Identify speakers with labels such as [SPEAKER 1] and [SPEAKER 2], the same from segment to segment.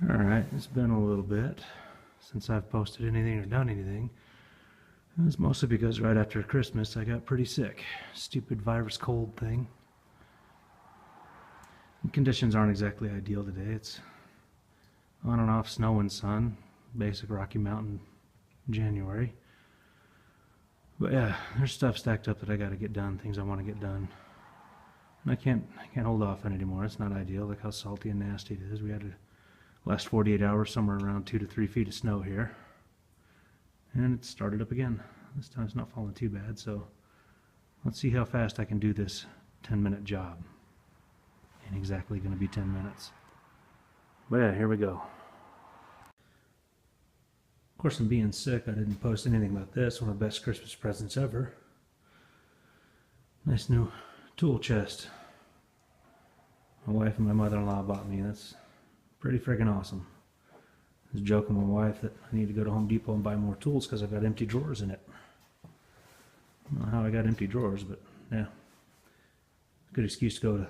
[SPEAKER 1] Alright, it's been a little bit since I've posted anything or done anything. It was mostly because right after Christmas I got pretty sick. Stupid virus cold thing. The conditions aren't exactly ideal today. It's on and off snow and sun. Basic Rocky Mountain January. But yeah, there's stuff stacked up that I gotta get done, things I want to get done. And I can't hold off on it anymore. It's not ideal. Look how salty and nasty it is. We had to last 48 hours somewhere around 2 to 3 feet of snow here. And it started up again. This time it's not falling too bad, so let's see how fast I can do this 10-minute job. Ain't exactly going to be 10 minutes. But yeah, here we go. Of course, I'm being sick. I didn't post anything about this. One of the best Christmas presents ever. Nice new tool chest. My wife and my mother-in-law bought me. That's pretty freaking awesome. I was joking with my wife that I need to go to Home Depot and buy more tools because I've got empty drawers in it. I don't know how I got empty drawers, but yeah. Good excuse to go to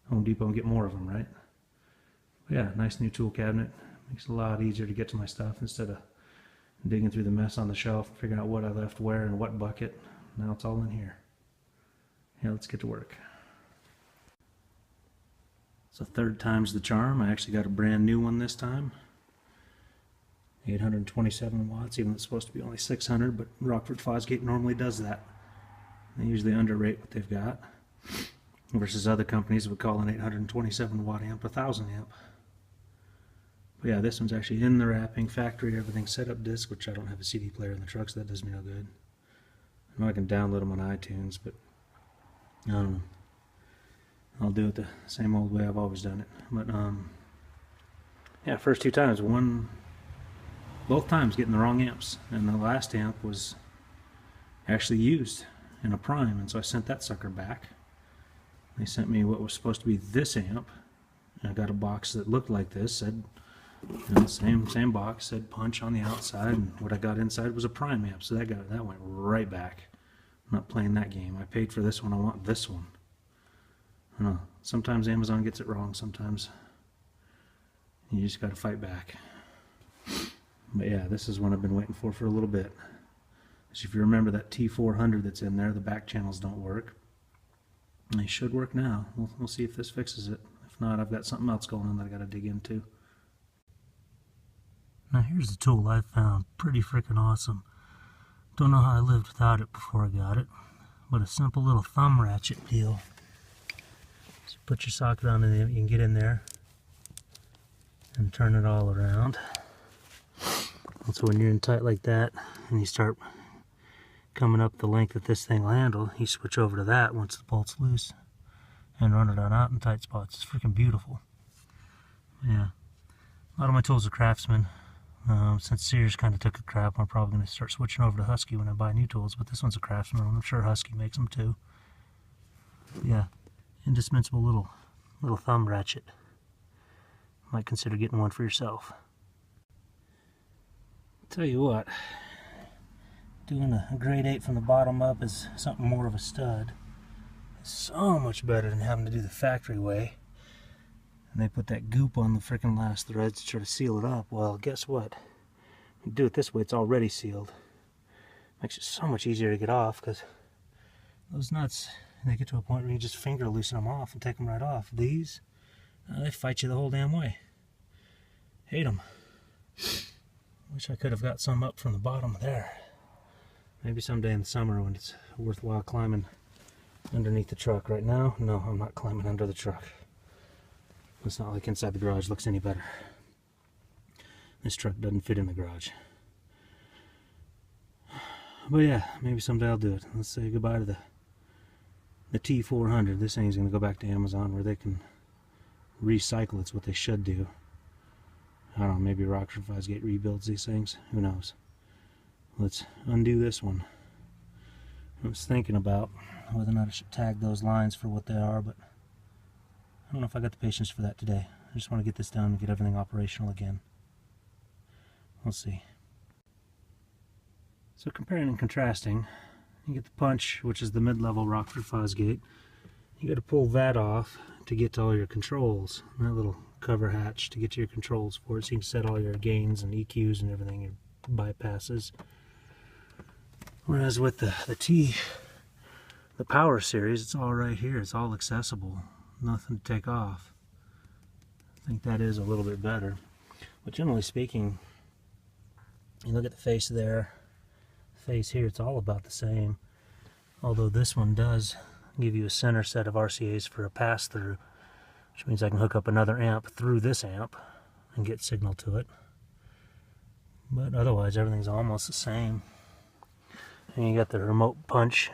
[SPEAKER 1] Home Depot and get more of them, right? But yeah, nice new tool cabinet. Makes it a lot easier to get to my stuff instead of digging through the mess on the shelf and figuring out what I left where and what bucket. Now it's all in here. Yeah, let's get to work. So third time's the charm. I actually got a brand new one this time. 827 watts, even though it's supposed to be only 600, but Rockford Fosgate normally does that. They usually underrate what they've got, versus other companies would call an 827 watt amp a 1000 amp. But yeah, this one's actually in the wrapping, factory, everything set up disc, which I don't have a CD player in the truck, so that does me no good. I know I can download them on iTunes, but I don't know. I'll do it the same old way I've always done it. But yeah, first two times, both times getting the wrong amps, and the last amp was actually used in a prime, and so I sent that sucker back. They sent me what was supposed to be this amp, and I got a box that looked like this, said, you know, same box, said punch on the outside, and what I got inside was a prime amp, so that went right back. I'm not playing that game. I paid for this one, I want this one. I don't know, sometimes Amazon gets it wrong, sometimes you just gotta fight back. But yeah, this is one I've been waiting for a little bit. So if you remember that T400 that's in there, the back channels don't work. They should work now. We'll see if this fixes it. If not, I've got something else going on that I gotta dig into. Now here's the tool I found. Pretty freaking awesome. Don't know how I lived without it before I got it. But a simple little thumb ratchet deal. So put your socket on it, you can get in there and turn it all around. So when you're in tight like that and you start coming up the length that this thing will handle, you switch over to that once the bolt's loose and run it on out in tight spots. It's freaking beautiful. Yeah, a lot of my tools are Craftsman. Since Sears kind of took a crap, I'm probably going to start switching over to Husky when I buy new tools, but this one's a Craftsman, and I'm sure Husky makes them too. Yeah, indispensable little thumb ratchet. Might consider getting one for yourself. Tell you what, doing a grade 8 from the bottom up is something more of a stud. It's so much better than having to do the factory way. And they put that goop on the freaking last threads to try to seal it up. Well, guess what? You do it this way, it's already sealed. Makes it so much easier to get off, because those nuts, they get to a point where you just finger loosen them off and take them right off. These, they fight you the whole damn way. Hate them. Wish I could have got some up from the bottom there. Maybe someday in the summer when it's worthwhile climbing underneath the truck. Right now, no, I'm not climbing under the truck. It's not like inside the garage looks any better. This truck doesn't fit in the garage. But yeah, maybe someday I'll do it. Let's say goodbye to the T400. This thing's gonna go back to Amazon where they can recycle. It's what they should do. I don't know, maybe Rockford Fosgate rebuilds these things. Who knows? Let's undo this one. I was thinking about whether or not I should tag those lines for what they are, but I don't know if I got the patience for that today. I just want to get this done and get everything operational again. We'll see. So comparing and contrasting, you get the punch, which is the mid-level Rockford Fosgate. You got to pull that off to get to all your controls. That little cover hatch to get to your controls for it, so you can set all your gains and EQs and everything, your bypasses. Whereas with the Power series, it's all right here. It's all accessible. Nothing to take off. I think that is a little bit better. But generally speaking, you look at the face there, face here, it's all about the same. Although this one does give you a center set of RCAs for a pass-through, which means I can hook up another amp through this amp and get signal to it. But otherwise, everything's almost the same. And you got the remote punch.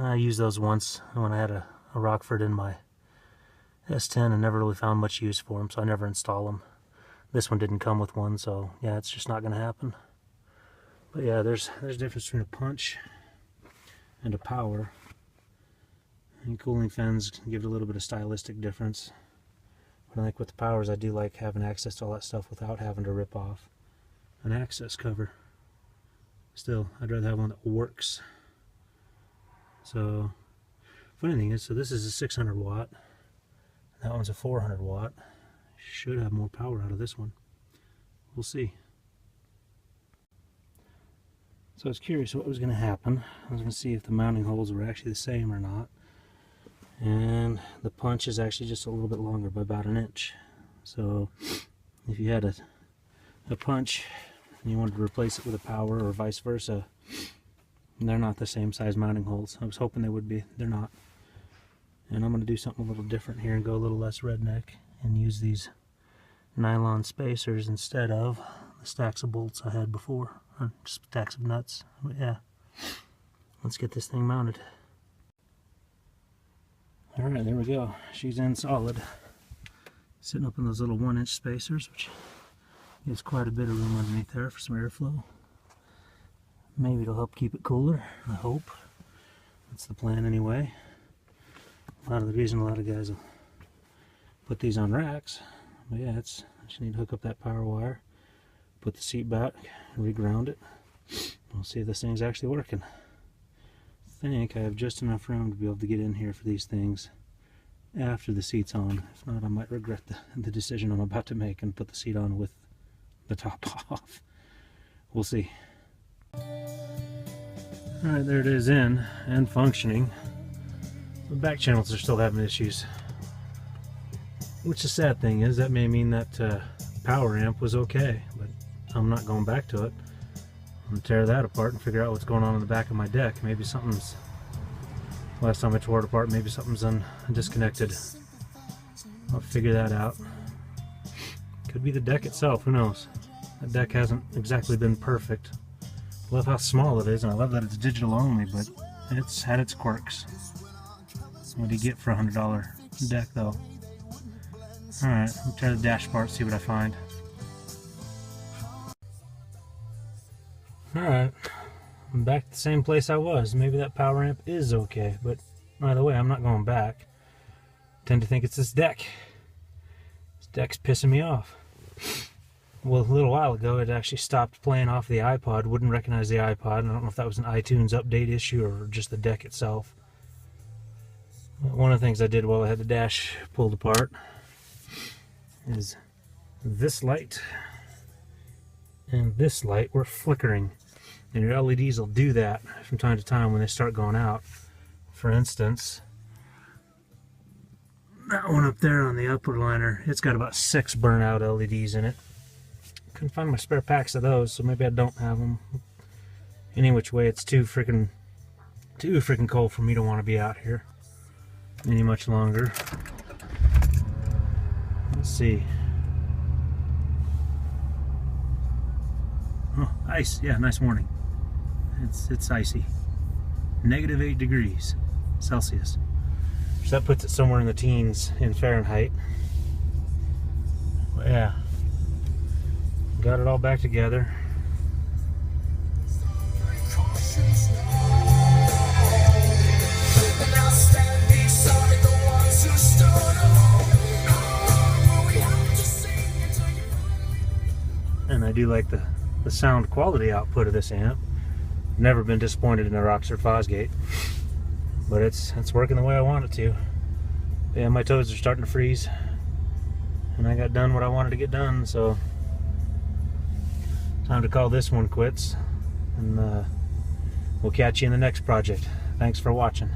[SPEAKER 1] I used those once when I had a Rockford in my S10 and never really found much use for them, so I never install them. This one didn't come with one, so yeah, it's just not going to happen. But yeah, there's a difference between a punch and a power. And cooling fans give it a little bit of stylistic difference. But I think with the powers, I do like having access to all that stuff without having to rip off an access cover. Still, I'd rather have one that works. So, funny thing is, so this is a 600 watt. That one's a 400 watt. Should have more power out of this one. We'll see. So I was curious what was going to happen. I was going to see if the mounting holes were actually the same or not. And the punch is actually just a little bit longer by about 1 inch. So if you had a punch and you wanted to replace it with a power or vice versa, they're not the same size mounting holes. I was hoping they would be. They're not. And I'm going to do something a little different here and go a little less redneck and use these nylon spacers instead of the stacks of bolts I had before, or just stacks of nuts. But yeah, let's get this thing mounted. Alright, there we go. She's in solid. Sitting up in those little 1 inch spacers, which gives quite a bit of room underneath there for some airflow. Maybe it'll help keep it cooler, I hope. That's the plan anyway. A lot of the reason a lot of guys will put these on racks. But yeah, I just need to hook up that power wire, put the seat back, reground it. We'll see if this thing's actually working. I think I have just enough room to be able to get in here for these things after the seat's on. If not, I might regret the decision I'm about to make and put the seat on with the top off. We'll see. Alright, there it is, in and functioning. The back channels are still having issues. Which the sad thing is, that may mean that power amp was okay, but I'm not going back to it. I'm going to tear that apart and figure out what's going on in the back of my deck. Maybe something's, last time I tore it apart, maybe something's disconnected. I'll figure that out. Could be the deck itself, who knows. That deck hasn't exactly been perfect. I love how small it is, and I love that it's digital only, but it's had its quirks. What do you get for a $100 deck, though? Alright, I'll tear the dash apart, see what I find. Alright, I'm back to the same place I was. Maybe that power amp is okay, but either way, I'm not going back. I tend to think it's this deck. This deck's pissing me off. Well, a little while ago, it actually stopped playing off the iPod, wouldn't recognize the iPod, and I don't know if that was an iTunes update issue or just the deck itself. One of the things I did while I had the dash pulled apart is this light and this light were flickering, and your LEDs will do that from time to time when they start going out. For instance, that one up there on the upper liner, it's got about 6 burnout LEDs in it. Couldn't find my spare packs of those, so maybe I don't have them. Any which way, it's too freaking cold for me to want to be out here any much longer. Let's see. Oh, ice. Yeah, nice morning. It's icy. -8 degrees Celsius. So that puts it somewhere in the teens in Fahrenheit. But yeah. Got it all back together. And I do like the sound quality output of this amp. Never been disappointed in a Rockford Fosgate, but it's working the way I want it to. Yeah, my toes are starting to freeze, and I got done what I wanted to get done, so time to call this one quits, and we'll catch you in the next project. Thanks for watching.